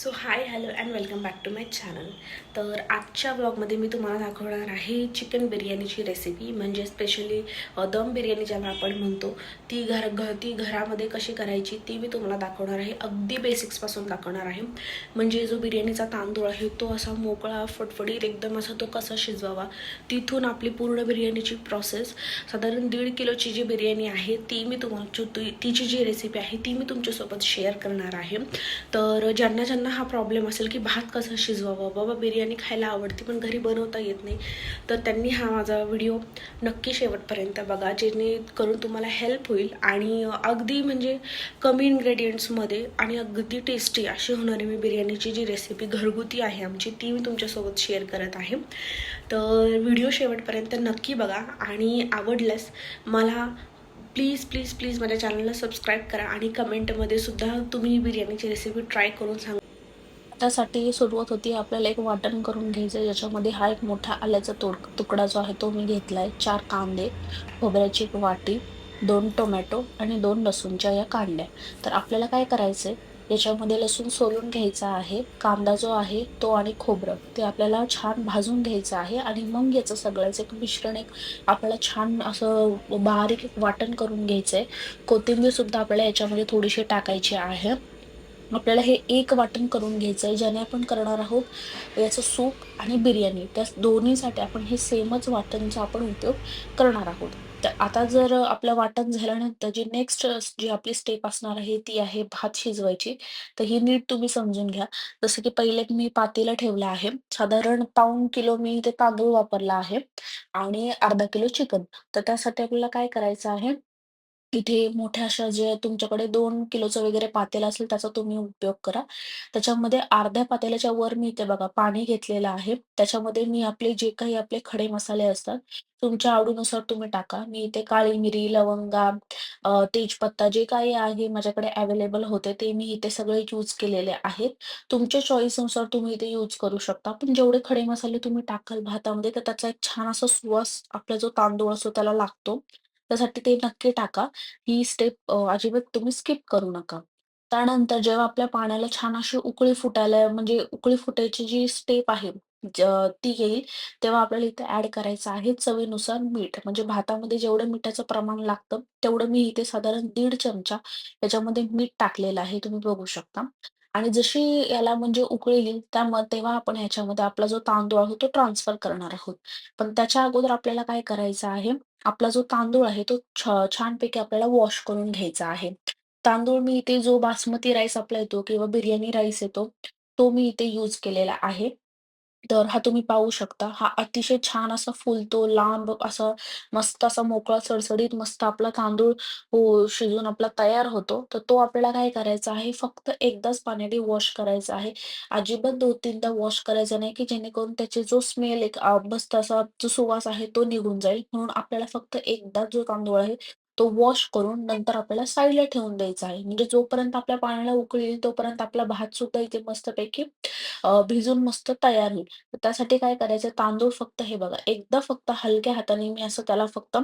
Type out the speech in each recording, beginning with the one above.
So hi hello and welcome back to my channel. तर आजच्या ब्लॉगमध्ये मी तुम्हाला दाखवणार आहे चिकन बिर्याणीची रेसिपी, म्हणजे स्पेशली दम बिर्याणी ज्याला आपण म्हणतो ती घरामध्ये कशी करायची ती मी तुम्हाला दाखवणार आहे. अगदी बेसिक्सपासून दाखवणार आहे. म्हणजे जो बिर्याणीचा तांदूळ आहे तो असा मोकळा फटफडीत एकदम असा तो कसा शिजवावा, तिथून आपली पूर्ण बिर्याणीची प्रोसेस. साधारण 1.5 किलोची जी बिर्याणी आहे ती मी तुम्हाला तिची जी रेसिपी आहे ती मी तुमच्यासोबत शेअर करणार आहे. तर ज्यांना ज्यांना हा प्रॉब्लेम असेल की भात कसा शिजवावा, बाबा बिर्याणी खायला आवडते पण घरी बनवता येत नाही, तर त्यांनी हा माझा व्हिडिओ नक्की शेवटपर्यंत बघा, जेणेकरून तुम्हाला हेल्प होईल. आणि अगदी म्हणजे कमी इन्ग्रेडियंट्समध्ये आणि अगदी टेस्टी अशी होणारी मी बिर्याणीची जी रेसिपी घरगुती आहे आमची ती मी तुमच्यासोबत शेअर करत आहे. तर व्हिडिओ शेवटपर्यंत नक्की बघा आणि आवडल्यास मला प्लीज प्लीज प्लीज माझ्या चॅनलला सबस्क्राईब करा आणि कमेंटमध्ये सुद्धा तुम्ही बिर्याणीची रेसिपी ट्राय करून सांगा. त्यासाठी सुरुवात होती, आपल्याला एक वाटण करून घ्यायचं आहे, ज्याच्यामध्ये हा एक मोठा आल्याचा तुकडा जो आहे तो मी घेतलाय, 4 कांदे, खोबऱ्याची एक वाटी, 2 टोमॅटो आणि 2 लसूणच्या या कांड्या. तर आपल्याला काय करायचंय, याच्यामध्ये लसूण सोलून घ्यायचा आहे, कांदा जो आहे तो आणि खोबरं ते आपल्याला छान भाजून घ्यायचं आहे आणि मग याचं सगळ्याचं एक मिश्रण, एक आपल्याला छान असं बारीक एक वाटण करून घ्यायचंय. कोथिंबीर सुद्धा आपल्याला याच्यामध्ये थोडीशी टाकायची आहे. आपल्याला हे एक वाटण करून घ्यायचं आहे, ज्याने आपण करणार आहोत याचं सूप आणि बिर्याणी. त्या दोन्हीसाठी आपण हे सेमच वाटणचा आपण उपयोग करणार आहोत. तर आता जर आपलं वाटण झाल्यानंतर जी नेक्स्ट जी आपली स्टेप असणार आहे ती आहे भात शिजवायची. तर ही नीट तुम्ही समजून घ्या. जसं की पहिले मी पातेलं ठेवलं आहे. साधारण पाऊण किलो मी इथे तांदूळ वापरला आहे आणि अर्धा किलो चिकन. तर त्यासाठी आपल्याला काय करायचं आहे, इथे मोठ्या अशा जे तुमच्याकडे 2 किलोचं वगैरे पातेलं असेल त्याचा तुम्ही उपयोग करा. त्याच्यामध्ये अर्ध्या पातेल्याच्या वर मी इथे बघा पाणी घेतलेलं आहे. त्याच्यामध्ये मी आपले जे काही आपले खडे मसाले असतात, तुमच्या आवडीनुसार तुम्ही टाका. मी इथे काळी मिरी, लवंगा, तेजपत्ता जे काही आहे माझ्याकडे अवेलेबल होते ते मी इथे सगळे यूज केलेले आहेत. तुमच्या चॉईसनुसार तुम्ही इथे यूज करू शकता. पण जेवढे खडे मसाले तुम्ही टाकाल भातामध्ये, तर त्याचा एक छान असा सुवास आपला जो तांदूळ असतो त्याला लागतो. त्यासाठी ते नक्की टाका. ही स्टेप अजिबात तुम्ही स्किप करू नका. त्यानंतर जेव्हा आपल्या पाण्याला छान अशी उकळी फुटायला, म्हणजे उकळी फुटायची जी स्टेप आहे, ज ती येईल, तेव्हा आपल्याला इथे ॲड करायचं आहे चवीनुसार मीठ. म्हणजे भातामध्ये जेवढं मिठाचं प्रमाण लागतं, तेवढं मी इथे साधारण 1.5 चमचा याच्यामध्ये मीठ टाकलेलं आहे, तुम्ही बघू शकता. आणि जशी याला म्हणजे उकळी येईल तेव्हा आपण ह्याच्यामध्ये आपला जो तांदूळ आहे तो ट्रान्सफर करणार आहोत. पण त्याच्या अगोदर आपल्याला काय करायचं आहे, आपला जो तांदूळ आहे तो छानपैकी आपल्याला वॉश करून घ्यायचा आहे. तांदूळ मी इथे जो बासमती राईस आपला येतो किंवा बिर्याणी राईस येतो, तो मी इथे यूज केलेला आहे. तर हा तुम्ही पाहू शकता. हा अतिशय छान असा फुलतो, लांब असा, मस्त असा मोकळा सडसडीत मस्त आपला तांदूळ शिजून आपला तयार होतो. तर तो आपल्याला काय करायचा आहे, फक्त एकदाच पाण्याने वॉश करायचा आहे. अजिबात 2-3दा वॉश करायचा नाही, की जेणेकरून त्याचे जो स्मेल एक मस्त असा जो सुवास आहे तो निघून जाईल. म्हणून आपल्याला फक्त एकदा जो तांदूळ आहे तो वॉश करून नंतर आपल्याला साईडला ठेवून द्यायचा आहे. म्हणजे जोपर्यंत आपल्या पाण्याला उकळी येईल तोपर्यंत आपला भात सुद्धा इथे मस्तपैकी भिजून मस्त तयार होईल. तर त्यासाठी काय करायचं, तांदूळ फक्त हे बघा, एकदा फक्त हलक्या हाताने मी असं त्याला फक्त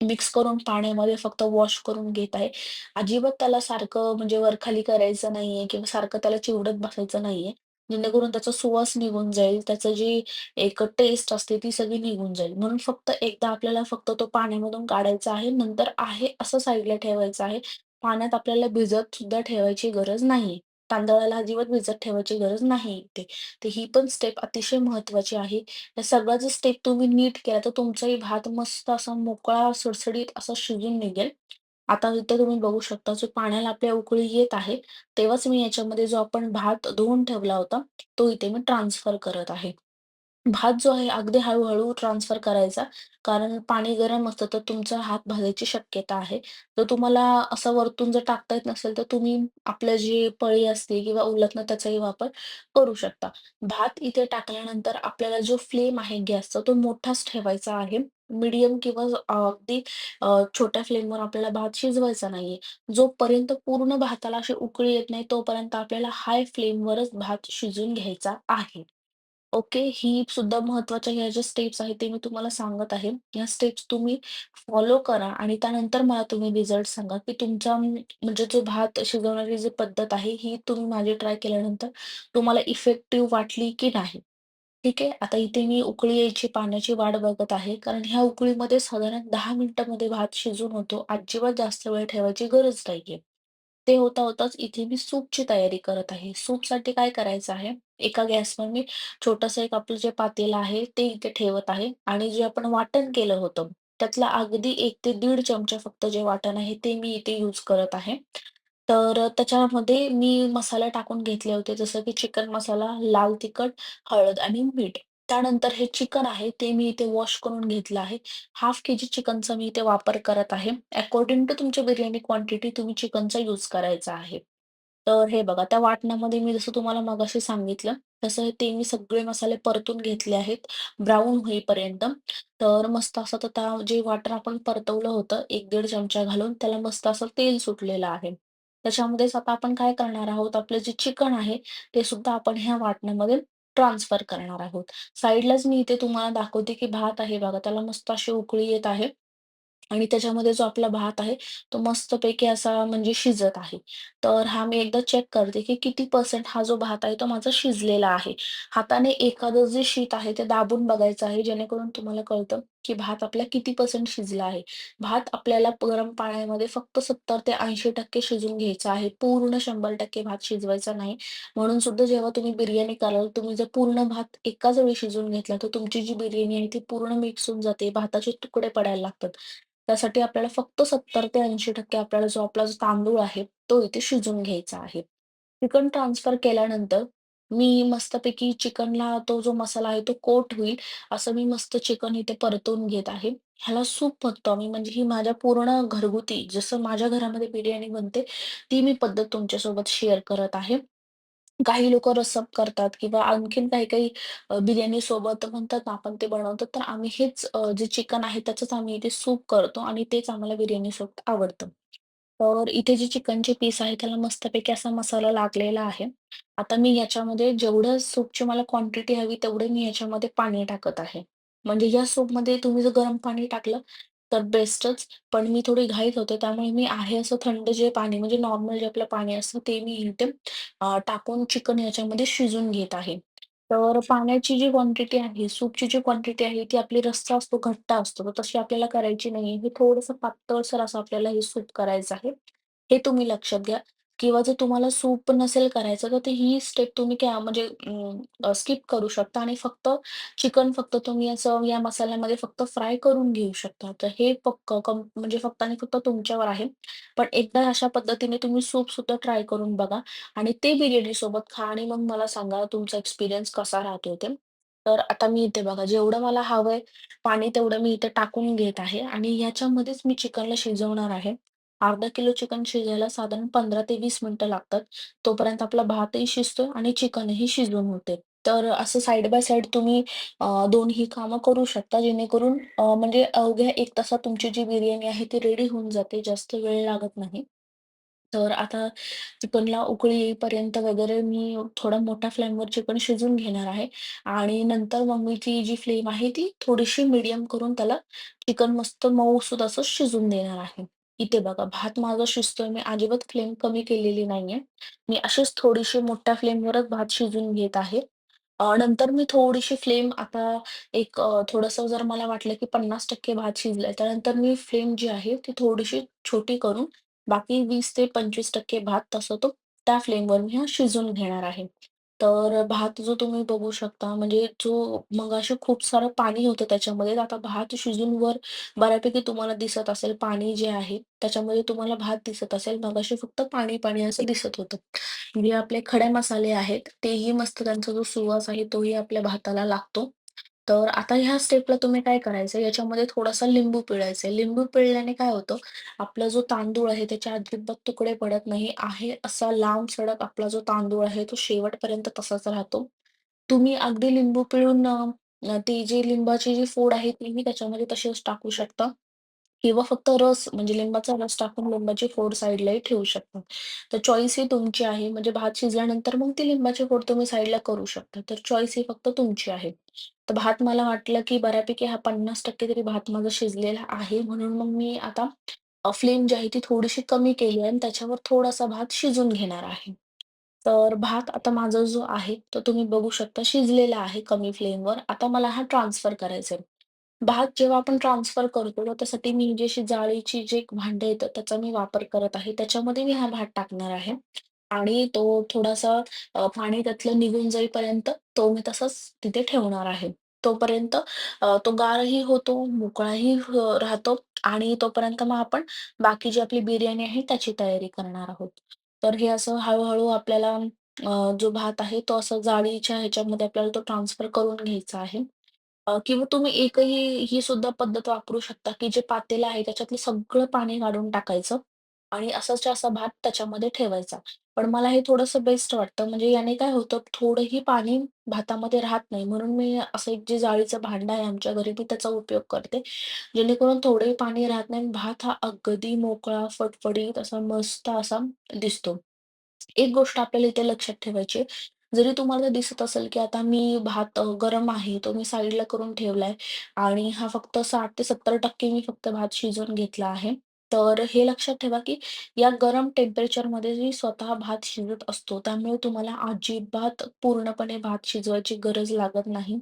मिक्स करून पाण्यामध्ये फक्त वॉश करून घेत आहे. अजिबात त्याला सारखं म्हणजे वर-खाली करायचं नाहीये किंवा सारखं त्याला चिवडत बसायचं नाहीये. जेणेकरून त्याचा सुवास निघून जाईल. त्याचं जी एक टेस्ट असते ती सगळी निघून जाईल. म्हणून फक्त एकदा आपल्याला फक्त तो पाण्यामधून काढायचा आहे. नंतर आहे असं साईडला ठेवायचं आहे. पाण्यात आपल्याला भिजत सुद्धा ठेवायची गरज नाहीये. तांदळाला अजिबात भिजत ठेवायची गरज नाही इथे. तर ही पण स्टेप अतिशय महत्त्वाची आहे. या सगळ्या जर स्टेप तुम्ही नीट केल्या, तर तुमचाही भात मस्त असा मोकळा, सडसडीत असा शिजून निघेल. आता इथे तुम्ही बघू शकता, जो पाण्याला आपल्या उकळी येत आहे, तेव्हाच मी याच्यामध्ये जो आपण भात धुवून ठेवला होता, तो इथे मी ट्रान्सफर करत आहे. भात जो आहे अगदी हळू-हळू ट्रान्सफर करायचा. कारण पाणी गरम असतं तर तुमचा हात भाजायची शक्यता आहे. जर तुम्हाला असं वरतून जर टाकता येत नसेल तर तुम्ही आपलं जी पळी असते किंवा उलथनं त्याचाही वापर करू शकता. भात इथे टाकल्यानंतर आपल्याला जो फ्लेम आहे गॅसचा तो मोठाच ठेवायचा आहे. मीडियम किंवा अगदी छोट्या फ्लेमवर आपल्याला भात शिजवायचा नाहीये. जोपर्यंत पूर्ण भाताला अशी उकळी येत नाही तोपर्यंत आपल्याला हाय फ्लेमवरच भात शिजवून घ्यायचा आहे. ओके. ही सुद्धा महत्त्वाच्या ह्या ज्या स्टेप्स आहेत ते मी तुम्हाला सांगत आहे. ह्या स्टेप्स तुम्ही फॉलो करा आणि त्यानंतर मला तुम्ही रिझल्ट सांगा, की तुमचा म्हणजे जो भात शिजवण्याची जी पद्धत आहे, ही तुम्ही माझी ट्राय केल्यानंतर तुम्हाला इफेक्टिव्ह वाटली की नाही. ठीक आहे. आता इथे मी उकळी यायची पाण्याची वाट बघत आहे. कारण ह्या उकळीमध्ये साधारण 10 मिनिटामध्ये भात शिजून होतो. अजिबात जास्त वेळ ठेवायची गरज नाहीये. ते होता-होताच इथे मी सूपची तयारी करत आहे. सूपसाठी काय करायचं आहे, एका गॅसवर मी छोटंसं एक आपलं जे पातेलं आहे, ते इथे ठेवत आहे आणि जे आपण वाटण केलं होतं, त्यातला अगदी 1 ते दीड चमचा फक्त जे वाटण आहे, ते मी इथे यूज करत आहे. तर त्याच्यामध्ये मी मसाले टाकून घेतले होते, जसं की चिकन मसाला, लाल तिखट, हळद आणि मीठ. त्यानंतर हे चिकन आहे, ते मी इथे वॉश करून घेतलं आहे. हाल्फ केजी चिकनचा मी इथे वापर करत आहे. अकॉर्डिंग टू तुमची बिर्याणी क्वांटिटी तुम्ही चिकनचा यूज करायचा आहे. तर हे बघा, त्या वाटणामध्ये मी जसं तुम्हाला मगाशी सांगितलं, तसं ते मी सगळे मसाले परतून घेतले आहेत, ब्राऊन होईपर्यंत. तर मस्त असं तर त्या जे वाटण आपण परतवलं होतं, 1-1.5 चमचा घालून त्याला मस्त असं तेल सुटलेलं आहे. त्याच्यामध्येच आता आपण काय करणार आहोत, आपलं जे चिकन आहे, ते सुद्धा आपण ह्या वाटणामध्ये ट्रान्सफर करणार आहोत. साइडलाच मी इथे तुम्हाला दाखवते, की भात आहे बघा, त्याला मस्त अशी उकळी येत आहे. आणि त्याच्यामध्ये जो आपला भात आहे, तो मस्तपैकी असा म्हणजे शिजत आहे. तर हा मी एकदा चेक करते, की किती पर्सेंट हा जो भात आहे, तो माझा शिजलेला आहे. हाताने एखादं जे शीत आहे, ते दाबून बघायचं आहे, जेणेकरून तुम्हाला कळतं, की भात आपला किती पर्सेंट शिजला आहे. भात आपल्याला गरम पाण्यामध्ये फक्त 70% ते 80% शिजवून घ्यायचा आहे. पूर्ण 100% भात शिजवायचा नाही. म्हणून सुद्धा जेव्हा तुम्ही बिर्याणी कराल, तुम्ही जर पूर्ण भात एकाच वेळी शिजवून घेतला, तर तुमची जी बिर्याणी आहे, ती पूर्ण मिक्स होऊन जाते. भाताचे तुकडे पडायला लागतात. त्यासाठी आपल्याला फक्त 70% ते 80% आपल्याला जो आपला जो तांदूळ आहे, तो इथे शिजवून घ्यायचा आहे. चिकन ट्रान्सफर केल्यानंतर मी मस्तपैकी चिकनला तो जो मसाला आहे, तो कोट होईल असं मी मस्त चिकन इथे परतवून घेत आहे. ह्याला सूप म्हणतो आम्ही. म्हणजे ही माझ्या पूर्ण घरगुती जसं माझ्या घरामध्ये बिर्याणी बनते, ती मी पद्धत तुमच्यासोबत शेअर करत आहे. काही लोकं रस्सम करतात किंवा आणखीन काही-काही बिर्याणी सोबत म्हणतात ना, आपण ते बनवतो. तर आम्ही हेच जे चिकन आहे त्याचंच आम्ही इथे सूप करतो आणि तेच आम्हाला बिर्याणीसोबत आवडतं. तर इथे जे चिकनचे पीस आहे त्याला मस्तपैकी असा मसाला लागलेला आहे. आता मी याच्यामध्ये जेवढं सूपची मला क्वांटिटी हवी तेवढं मी याच्यामध्ये पाणी टाकत आहे. म्हणजे या सूपमध्ये तुम्ही जर गरम पाणी टाकलं तर बेस्टच. पण मी थोडी घाईत होते त्यामुळे मी आहे असं थंड जे पाणी म्हणजे नॉर्मल जे आपलं पाणी असतं ते मी इथे टाकून चिकन याच्यामध्ये शिजवून घेत आहे. तर पाण्याची जी क्वांटिटी आहे, सूपची जी क्वांटिटी आहे, ती आपली रस्सा असतो, घट्ट असतो, तर तशी आपल्याला करायची नाहीये. हे थोडंसं पातळसर असं आपल्याला हे सूप करायचं आहे. हे तुम्ही लक्षात घ्या किंवा जर तुम्हाला सूप नसेल करायचं, तर ही स्टेप तुम्ही म्हणजे स्किप करू शकता आणि फक्त चिकन फक्त तुम्ही असं या मसाल्यामध्ये फक्त फ्राय करून घेऊ शकता. तर हे म्हणजे फक्त आणि फक्त तुमच्यावर आहे. पण एकदा अशा पद्धतीने तुम्ही सूप सुद्धा ट्राय करून बघा. आणि ते बिर्याणीसोबत खा आणि मग मला सांगा तुमचा एक्सपिरियन्स कसा राहतो ते. तर आता मी इथे बघा जेवढं मला हवंय पाणी तेवढं मी इथे टाकून घेत आहे आणि ह्याच्यामध्येच मी चिकनला शिजवणार आहे. अर्धा किलो चिकन शिजायला साधारण 15 ते 20 मिनिटं लागतात. तोपर्यंत आपला भातही शिजतो आणि चिकनही शिजून होते. तर असं साइड बाय साइड तुम्ही दोन्ही कामं करू शकता जेणेकरून म्हणजे अवघ्या 1 तासात तुमची जी बिर्याणी आहे ती रेडी होऊन जाते. जास्त वेळ लागत नाही. तर आता चिकनला उकळी येईपर्यंत वगैरे मी थोडा मोठ्या फ्लेमवर चिकन शिजवून घेणार आहे आणि नंतर मग मी ती जी फ्लेम आहे ती थोडीशी मीडियम करून त्याला चिकन मस्त मऊसूद असं शिजून देणार आहे. इथे बघा भात माझा शिजतोय. मी अजिबात फ्लेम कमी केलेली नाहीये. मी अशीच थोडीशी मोठ्या फ्लेमवरच भात शिजवून घेत आहे. नंतर मी थोडीशी फ्लेम आता थोडंसं जर मला वाटलं की 50% भात शिजलाय, त्यानंतर मी फ्लेम जी आहे ती थोडीशी छोटी करून बाकी 20% ते 25% भात तसं तो त्या फ्लेमवर मी हा शिजवून घेणार आहे. तर भात जो तुम्ही बघू शकता म्हणजे जो मगाशी खूप सारं पाणी होतं त्याच्यामध्ये, तर आता भात शिजून वर बऱ्यापैकी तुम्हाला दिसत असेल पाणी जे आहे त्याच्यामध्ये तुम्हाला भात दिसत असेल. मगाशी फक्त पाणी-पाणी असं दिसत होतं. जे आपले खडे मसाले आहेत, तेही मस्त त्यांचा जो सुवास आहे तोही आपल्या भाताला लागतो. तर आता ह्या स्टेपला तुम्ही काय करायचं याच्यामध्ये थोडासा लिंबू पिळायचा आहे. लिंबू पिळल्याने काय होतं, आपला जो तांदूळ आहे त्याचे अजिबात तुकडे पडत नाही. आहे असा लांबसडक आपला जो तांदूळ आहे तो शेवटपर्यंत तसाच राहतो. तुम्ही अगदी लिंबू पिळून ती जी लिंबाची जी फोड आहे तीही त्याच्यामध्ये तशीच टाकू शकता. किंवा फक्त रस म्हणजे लिंबाचा रस टाकून लिंबाची फोड साईडलाही ठेवू शकता. तर चॉईस ही तुमची आहे. म्हणजे भात शिजल्यानंतर मग ती लिंबाची फोड तुम्ही साईडला करू शकता. तर चॉईस ही फक्त तुमची आहे. तर भात मला वाटलं, की बऱ्यापैकी हा 50% तरी भात माझा शिजलेला आहे. म्हणून मग मी आता फ्लेम जी आहे ती थोडीशी कमी केली आहे आणि त्याच्यावर थोडासा भात शिजून घेणार आहे. तर भात आता माझा जो आहे, तो तुम्ही बघू शकता शिजलेला आहे कमी फ्लेमवर. आता मला हा ट्रान्सफर करायचा आहे. भात जेव्हा आपण ट्रान्सफर करतो ना, त्यासाठी मी जी अशी जाळीची जे एक भांडं येतं, त्याचा मी वापर करत आहे. त्याच्यामध्ये मी हा भात टाकणार आहे आणि तो थोडासा पाणी त्यातलं निघून जाईपर्यंत तो मी तसाच तिथे ठेवणार आहे. तोपर्यंत तो गारही होतो, मोकळाही राहतो आणि तोपर्यंत मग आपण बाकी जी आपली बिर्याणी आहे, त्याची तयारी करणार आहोत. तर हे असं हळू आपल्याला जो भात आहे, तो असं जाळीच्या ह्याच्यामध्ये आपल्याला तो ट्रान्सफर करून घ्यायचा आहे. किंवा तुम्ही एकही ही सुद्धा पद्धत वापरू शकता, की जे पातेलं आहे त्याच्यातलं सगळं पाणी काढून टाकायचं आणि असाच्या असा भात त्याच्यामध्ये ठेवायचा. पण मला हे थोडंसं बेस्ट वाटतं. म्हणजे याने काय होतं, थोडंही पाणी भातामध्ये राहत नाही. म्हणून मी असं एक जे जाळीचं भांडं आहे आमच्या घरी, मी त्याचा उपयोग करते. जेणेकरून थोडंही पाणी राहत नाही. भात हा अगदी मोकळा, फडफडीत असा मस्त असा दिसतो. एक गोष्ट आपल्याला इथे लक्षात ठेवायची आहे. जरी तुम्हाला दिसत असेल, की आता मी भात गरम आहे, तो मी साईडला करून ठेवलाय आणि हा फक्त 60% ते 70% मी फक्त भात शिजवून घेतला आहे. तर हे लक्षात ठेवा, की या गरम टेम्परेचरमध्ये मी स्वतः भात शिजत असतो. त्यामुळे तुम्हाला अजिबात पूर्णपणे भात शिजवायची गरज लागत नाही.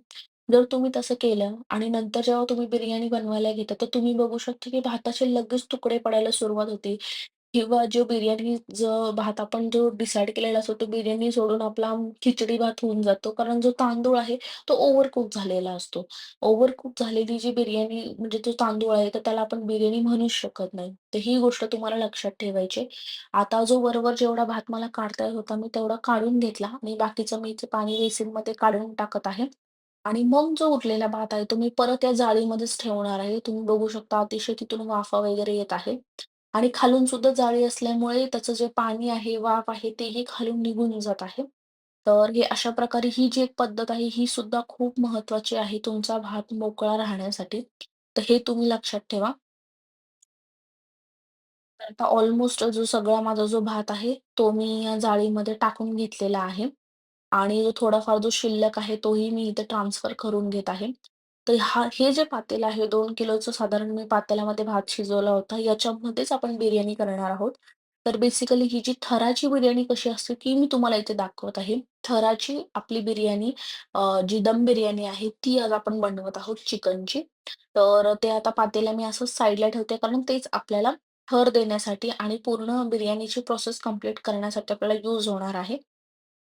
जर तुम्ही तसं केलं आणि नंतर जेव्हा तुम्ही बिर्याणी बनवायला घेता, तर तुम्ही बघू शकता, की भाताचे लगेच तुकडे पडायला सुरुवात होते. किंवा जो बिर्याणी भात आपण जो डिसाईड केलेला असतो, तो बिर्याणी सोडून आपला खिचडी भात होऊन जातो. कारण जो तांदूळ आहे, तो ओव्हरकुक झालेला असतो. ओव्हरकुक झालेली जी बिर्याणी म्हणजे जो तांदूळ आहे, तर त्याला आपण बिर्याणी म्हणूच शकत नाही. तर ही गोष्ट तुम्हाला लक्षात ठेवायची आहे. आता जो वरवर जेवढा भात मला काढता येत होता, मी तेवढा काढून घेतला आणि बाकीचं मी ते पाणी बेसिनमध्ये काढून टाकत आहे. आणि मग जो उरलेला भात आहे, तो मी परत या जाळीमध्येच ठेवणार आहे. तुम्ही बघू शकता अतिशय तिथून वाफा वगैरे येत आहे. आणि खालून सुद्धा जाळी असल्यामुळे त्याचं जे पाणी आहे, वाफ आहे, तेही खालून निघून जात आहे. तर हे अशा प्रकारे ही जी एक पद्धत आहे, ही सुद्धा खूप महत्त्वाची आहे तुमचा भात मोकळा राहण्यासाठी. तर हे तुम्ही लक्षात ठेवा. तर आता ऑलमोस्ट जो सगळा माझा जो भात आहे, तो मी या जाळीमध्ये टाकून घेतलेला आहे. आणि जो थोडाफार जो शिल्लक आहे तोही मी इथे ट्रान्सफर करून घेत आहे. तर हे जे पातेलं आहे 2 किलोचं साधारण मी पातेल्यामध्ये भात शिजवला होता. याच्यामध्येच आपण बिर्याणी करणार आहोत. तर बेसिकली ही जी थराची बिर्याणी कशी असते ती मी तुम्हाला इथे दाखवत आहे. थराची आपली बिर्याणी जी दम बिर्याणी आहे ती आज आपण बनवत आहोत चिकनची. तर ते आता पातेलं मी असंच साईडला ठेवते कारण तेच आपल्याला थर देण्यासाठी आणि पूर्ण बिर्याणीची प्रोसेस कंप्लीट करण्यासाठी आपल्याला यूज होणार आहे.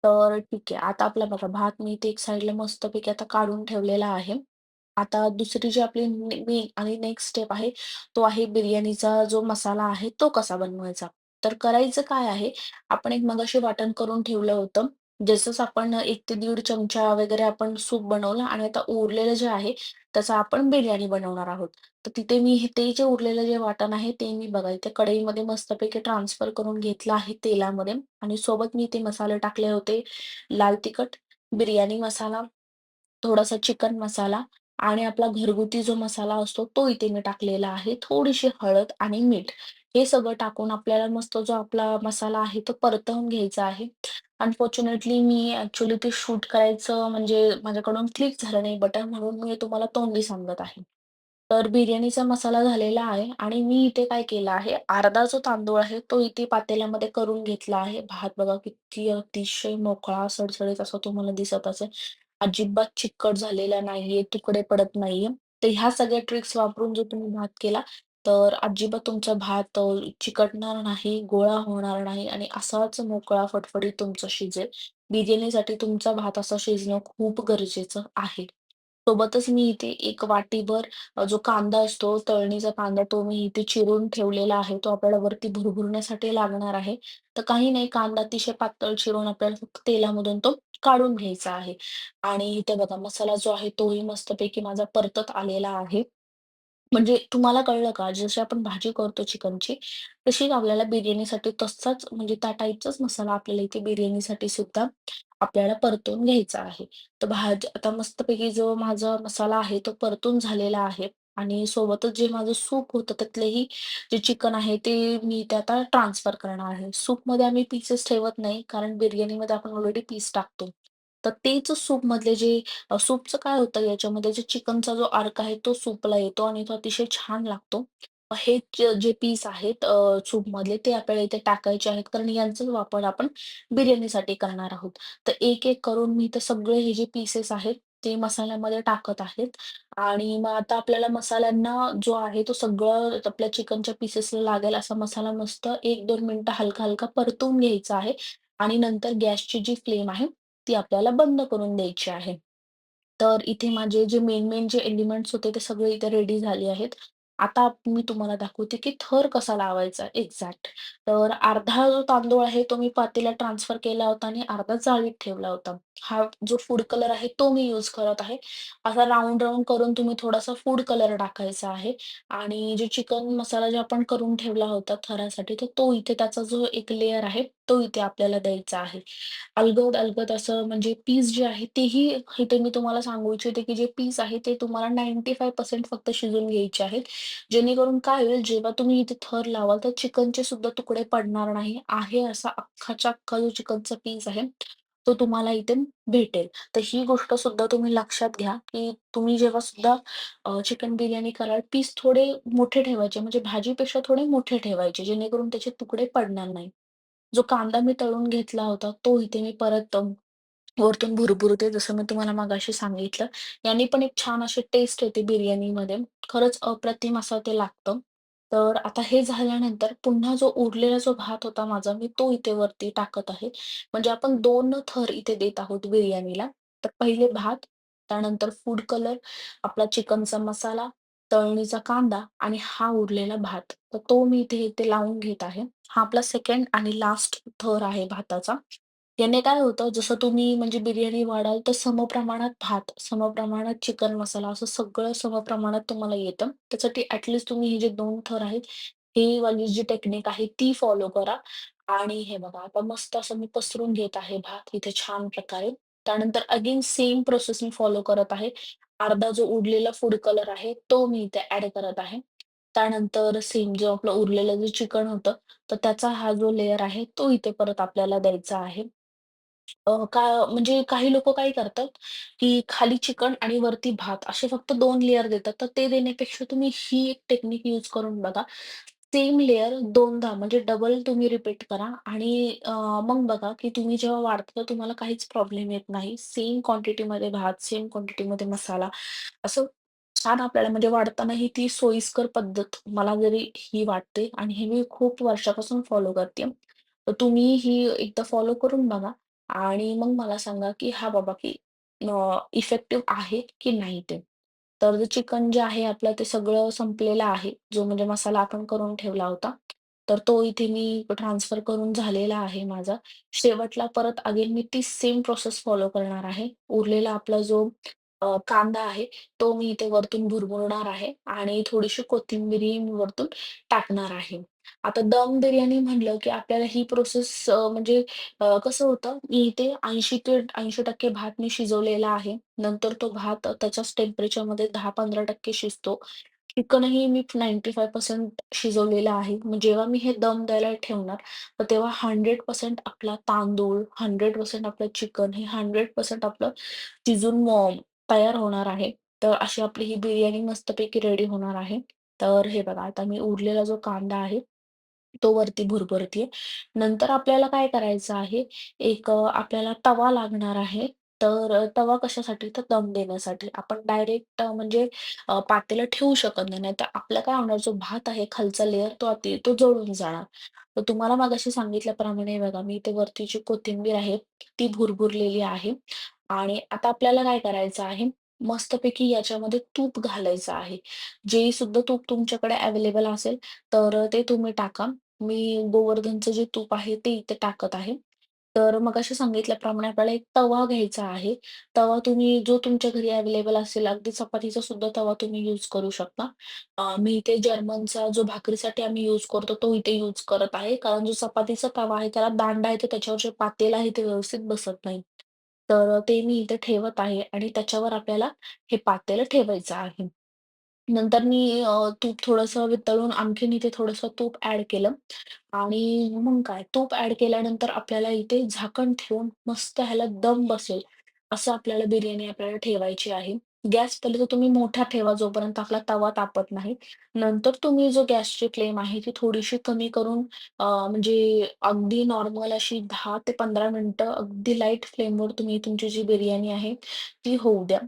तर ठीक आहे. आता आपला बघा भात मी इथे एक साइडला मस्तपैकी आता काढून ठेवलेला आहे. आता दुसरी जी आपली मेन आणि नेक्स्ट स्टेप आहे, तो आहे बिर्याणीचा जो मसाला आहे, तो कसा बनवायचा. तर करायचं काय आहे, आपण एक मगाशी वाटण करून ठेवलं होतं. जसंच आपण 1 ते दीड चमचा वगैरे आपण सूप बनवलं आणि आता उरलेलं जे आहे, त्याचं आपण बिर्याणी बनवणार आहोत. तर तिथे मी ते जे उरलेलं जे वाटण आहे, ते मी बघा इथे कढईमध्ये मस्तपैकी ट्रान्सफर करून घेतलं आहे तेलामध्ये आणि सोबत मी ते मसाले टाकले होते. लाल तिखट, बिर्याणी मसाला, थोडासा चिकन मसाला आणि आपला घरगुती जो मसाला असतो तो इथे मी टाकलेला आहे. थोडीशी हळद आणि मीठ हे सगळं टाकून आपल्याला मस्त जो आपला मसाला आहे तो परतवून घ्यायचा आहे. अनफॉर्च्युनेटली मी ॲक्चुअली ते शूट करायचं म्हणजे माझ्याकडून क्लिक झालं नाही बटन म्हणून मी तुम्हाला तोंडी सांगत आहे. तर बिर्याणीचा मसाला झालेला आहे आणि मी इथे काय केलं आहे, अर्धा जो तांदूळ आहे तो इथे पातेल्यामध्ये करून घेतला आहे. भात बघा किती अतिशय मोकळा सळसळीत असा तुम्हाला दिसत असेल. अजिबात चिकट झालेला नाहीये, तुकडे पडत नाहीये. तर ह्या सगळ्या ट्रिक्स वापरून जर तुम्ही भात केला, तर अजिबात तुमचा भात चिकटणार नाही, गोळा होणार नाही आणि असाच मोकळा फटफटीत तुमचा शिजेल. बिर्याणीसाठी तुमचा भात असा शिजणं खूप गरजेचं आहे. सोबतच मी इथे एक वाटीभर जो कांदा असतो, तळणीचा कांदा तो मी इथे चिरून ठेवलेला आहे. तो आपल्याला वरती भुरभुरण्यासाठी लागणार आहे. तर काही नाही कांदा अतिशय पातळ चिरून आपल्याला फक्त तेलामधून तो काढून घ्यायचा आहे. आणि इथे बघा मसाला जो आहे तोही मस्तपैकी माझा परतत आलेला आहे. म्हणजे तुम्हाला कळलं का? जशी आपण भाजी करतो चिकनची, तशीच आपल्याला बिर्याणीसाठी तसाच म्हणजे त्या टाईपचाच मसाला आपल्याला इथे बिर्याणीसाठी सुद्धा आपल्याला परतून घ्यायचा आहे. तर आता मस्तपैकी जो माझा मसाला आहे तो परतून झालेला आहे. आणि सोबतच जे माझं सूप होतं त्यातलेही जे चिकन आहे ते मी ते आता ट्रान्सफर करणार आहे. सूपमध्ये आम्ही पीसेस ठेवत नाही कारण बिर्याणीमध्ये आपण ऑलरेडी पीस टाकतो. तर तेच सूपमधले जे सूपचं काय होतं याच्यामध्ये जे चिकनचा जो अर्क आहे तो सूपला येतो आणि तो अतिशय छान लागतो. हे जे पीस आहेत सूपमधले ते आपल्याला इथे टाकायचे आहेत कारण यांचाच वापर आपण बिर्याणीसाठी करणार आहोत. तर एक-एक करून मी ते सगळे हे जे पीसेस आहेत ते मसाल्यामध्ये टाकत आहेत आणि मग आता आपल्याला मसाल्यांना जो आहे तो सगळं आपल्या चिकनच्या पीसेसला लागेल असा मसाला मस्त 1-2 मिनिटं हलका-हलका परतून घ्यायचा आहे आणि नंतर गॅसची जी फ्लेम आहे ती आपल्याला बंद करून द्यायची आहे. तर इथे माझे जे मेन जे एलिमेंट्स होते ते सगळे इथे रेडी झाले आहेत. आता मी तुम्हाला दाखवते, की थर कसा लावायचा एक्झॅक्ट. तर अर्धा जो तांदूळ आहे तो मी पातेल्यात ट्रान्सफर केला होता आणि अर्धा चाळणीत ठेवला होता. हा जो फूड कलर आहे तो मी यूज करत आहे. असा राउंड करून तुम्ही थोडासा फूड कलर टाकायचा आहे आणि जे चिकन मसाला जे आपण करून ठेवला होता थरासाठी, तर तो इथे त्याचा जो एक लेयर आहे, तो इथे आपल्याला द्यायचा आहे. अलगद असं म्हणजे पीस जे आहे तेही इथे मी तुम्हाला सांगू इच्छिते, की जे पीस आहे ते तुम्हाला 95% फक्त शिजवून घ्यायचे आहेत. जेणेकरून काय होईल जेव्हा तुम्ही इथे थर लावाल तर चिकनचे सुद्धा तुकडे पडणार नाही. आहे असा अख्खाच्या अख्खा जो चिकनचा पीस आहे, तो तुम्हाला इथे भेटेल. तर ही गोष्ट सुद्धा तुम्ही लक्षात घ्या, की तुम्ही जेव्हा सुद्धा चिकन बिर्याणी कराल, पीस थोडे मोठे ठेवायचे म्हणजे भाजीपेक्षा थोडे मोठे ठेवायचे, जेणेकरून त्याचे तुकडे पडणार नाही. जो कांदा मी तळून घेतला होता, तो इथे मी परत वरतून भुरभुरते जसं मी तुम्हाला मगाशी सांगितलं. याने पण एक छान अशी टेस्ट येते बिर्याणीमध्ये. खरंच अप्रतिम असं ते लागतं. तर आता हे झाल्यानंतर पुन्हा जो उरलेला जो भात होता माझा, मी तो इथे वरती टाकत आहे. म्हणजे आपण 2 थर इथे देत आहोत बिर्याणीला. तर पहिले भात, त्यानंतर फूड कलर, आपला चिकनचा मसाला, तळणीचा कांदा आणि हा उरलेला भात. तर तो मी इथे लावून घेत आहे. हा आपला सेकंड आणि लास्ट थर आहे भाताचा. याने काय होतं, जसं तुम्ही म्हणजे बिर्याणी वाढाल, तर समप्रमाणात भात, समप्रमाणात चिकन मसाला असं सगळं समप्रमाणात तुम्हाला येतं. त्यासाठी तुम्ही हे जे 2 थर आहेत, ही वाली जी टेक्निक आहे ती फॉलो करा. आणि हे बघा, आता मस्त असं मी पसरून घेत आहे भात इथे छान प्रकारे. त्यानंतर अगेन सेम प्रोसेस मी फॉलो करत आहे. अर्धा जो उरलेला फूड कलर आहे, तो मी इथे ॲड करत आहे. त्यानंतर सेम जो आपलं उरलेलं जे चिकन होतं, तर त्याचा हा जो लेयर आहे, तो इथे परत आपल्याला द्यायचा आहे. का म्हणजे काही लोकं काय करतात, की खाली चिकन आणि वरती भात असे फक्त 2 लेयर देतात. तर ते देण्यापेक्षा तुम्ही ही एक टेक्निक यूज करून बघा. सेम लेयर 2दा म्हणजे डबल तुम्ही रिपीट करा आणि मग बघा, की तुम्ही जेव्हा वाढता तर तुम्हाला काहीच प्रॉब्लेम येत नाही. सेम क्वांटिटीमध्ये भात, सेम क्वांटिटीमध्ये मसाला असं छान आपल्याला म्हणजे वाढतानाही ती सोयीस्कर पद्धत मला जरी ही वाटते आणि हे मी खूप वर्षापासून फॉलो करते. तर तुम्ही ही एकदा फॉलो करून बघा आणि मग मला सांगा, की हां बाबा, की इफेक्टिव्ह आहे की नाही ते. तर जे चिकन जे आहे आपलं ते सगळं संपलेलं आहे. जो म्हणजे मसाला आपण करून ठेवला होता. तर तो इथे मी ट्रान्सफर करून झालेला आहे माझा. शेवटला परत अगेन मी ती सेम प्रोसेस फॉलो करणार आहे. उरलेला आपला जो कांदा आहे, तो मी इथे वरतून भुरभुरणार आहे आणि थोडीशी कोथिंबीरही मी वरतून टाकणार आहे. आता दम बिर्याणी म्हणलं, की आपल्याला ही प्रोसेस म्हणजे कसं होतं, मी इथे 80 ते 80% भात मी शिजवलेला आहे. नंतर तो भात त्याच्याच टेम्परेचरमध्ये 10-15% शिजतो. चिकनही मी 95% शिजवलेलं आहे. मग जेव्हा मी हे दम द्यायला ठेवणार, तर तेव्हा 100% आपला तांदूळ, 100% आपलं चिकन हे 100% आपलं शिजून तयार होणार आहे. तर अशी आपली ही बिर्याणी मस्तपैकी रेडी होणार आहे. तर हे बघा, आता मी उरलेला जो कांदा आहे तो वरती भुरभुरतेय. नंतर आपल्याला काय करायचं आहे, एक आपल्याला तवा लागणार आहे. तर तवा कशासाठी? तर दम देण्यासाठी. आपण डायरेक्ट म्हणजे पातेलं ठेवू शकत नाही. नाहीतर आपलं काय होणार, जो भात आहे खालचा लेयर तो जळून जाणार. तर तुम्हाला मगाशी सांगितल्याप्रमाणे बघा, मी इथे वरती जी कोथिंबीर आहे, ती भुरभुरलेली आहे. आणि आता आपल्याला काय करायचं आहे, मस्तपैकी याच्यामध्ये तूप घालायचं आहे. जे सुद्धा तूप तुमच्याकडे अवेलेबल असेल, तर ते तुम्ही टाका. मी गोवर्धनचं जे तूप आहे ते इथे टाकत आहे. तर मगाशी सांगितल्याप्रमाणे आपल्याला एक तवा घ्यायचा आहे. तवा तुम्ही जो तुमच्या घरी अवेलेबल असेल, अगदी चपातीचा सुद्धा तवा तुम्ही यूज करू शकता. मी इथे जर्मनचा जो भाकरीसाठी आम्ही यूज करतो, तो इथे यूज करत आहे. कारण जो चपातीचा तवा आहे त्याला दांडा आहे, तर त्याच्यावर जे पातेलं आहे ते व्यवस्थित बसत नाही. तर ते मी इथे ठेवत आहे आणि त्याच्यावर आपल्याला हे पातेलं ठेवायचं आहे. नंतर मी तूप थोडंसं वितळून आणखीन इथे थोडंसं तूप ॲड केलं आणि मग काय तूप ॲड केल्यानंतर आपल्याला इथे झाकण ठेवून मस्त ह्याला दम बसेल, असं आपल्याला बिर्याणी आपल्याला ठेवायची आहे. गॅस पहिले तर तुम्ही मोठा ठेवा जोपर्यंत आपला तवा तापत नाही. नंतर तुम्ही जो गॅसची फ्लेम आहे ती थोडीशी कमी करून म्हणजे अगदी नॉर्मल अशी 10 ते 15 मिनिटं अगदी लाईट फ्लेमवर तुम्ही तुमची जी बिर्याणी आहे ती होऊ द्या.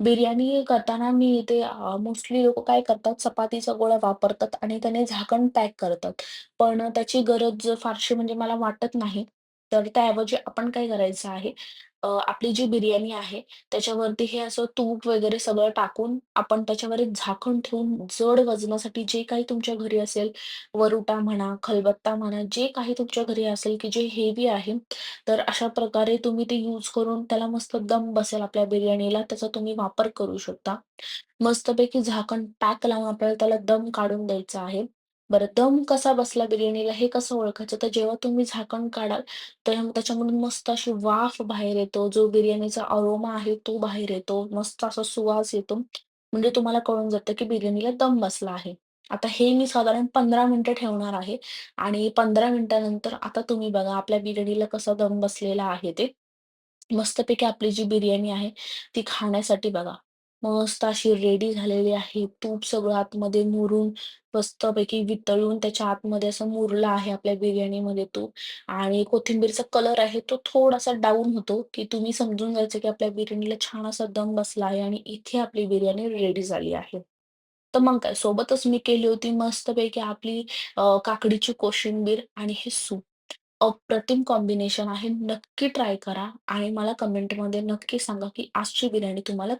बिर्याणी करताना मी इथे मोस्टली लोकं काय करतात, चपातीचा गोळा वापरतात आणि त्याने झाकण पॅक करतात. पण त्याची गरज फारशी म्हणजे मला वाटत नाही. तर त्याऐवजी आपण काय करायचं आहे, आपली जी बिर्याणी आहे, त्याच्यावरती हे असं तूप वगैरे सगळं टाकून आपण त्याच्यावर एक झाकण ठेवून जड वजनासाठी जे काही तुमच्या घरी असेल, वरुटा म्हणा, खलबत्ता म्हणा, जे काही तुमच्या घरी असेल, की जे हेवी आहे, तर अशा प्रकारे तुम्ही ते यूज करून त्याला मस्त दम बसेल आपल्या बिर्याणीला, त्याचा तुम्ही वापर करू शकता. मस्तपैकी झाकण पॅक लावून आपल्याला त्याला दम काढून द्यायचा आहे. बरं दम कसा बसला बिर्याणीला हे कसं ओळखायचं? तर जेव्हा तुम्ही झाकण काढाल, तर त्याच्यामधून मस्त अशी वाफ बाहेर येतो. जो बिर्याणीचा अरोमा आहे तो बाहेर येतो. मस्त असा सुवास येतो. म्हणजे तुम्हाला कळून जातं की बिर्याणीला दम बसला आहे. आता हे मी साधारण 15 मिनिटं ठेवणार आहे आणि 15 मिनिटानंतर आता तुम्ही बघा आपल्या बिर्याणीला कसा दम बसलेला आहे ते. मस्तपैकी आपली जी बिर्याणी आहे, ती खाण्यासाठी बघा, मस्त अशी रेडी झालेली आहे. तूप सगळं आतमध्ये मुरून मस्तपैकी वितळून त्याच्या आतमध्ये असं मुरलं आहे आपल्या बिर्याणीमध्ये तूप आणि कोथिंबीरचा कलर आहे तो थोडासा डाऊन होतो, की तुम्ही समजून जायचं की आपल्या बिर्याणीला छान असा दम बसला आहे आणि इथे आपली बिर्याणी रेडी झाली आहे. तर मग काय सोबतच मी केली होती मस्तपैकी आपली काकडीची कोशिंबीर आणि हे सूप. अप्रतिम कॉम्बिनेशन आहे. नक्की ट्राय करा आणि मला कमेंटमध्ये नक्की सांगा, की आजची बिर्याणी तुम्हाला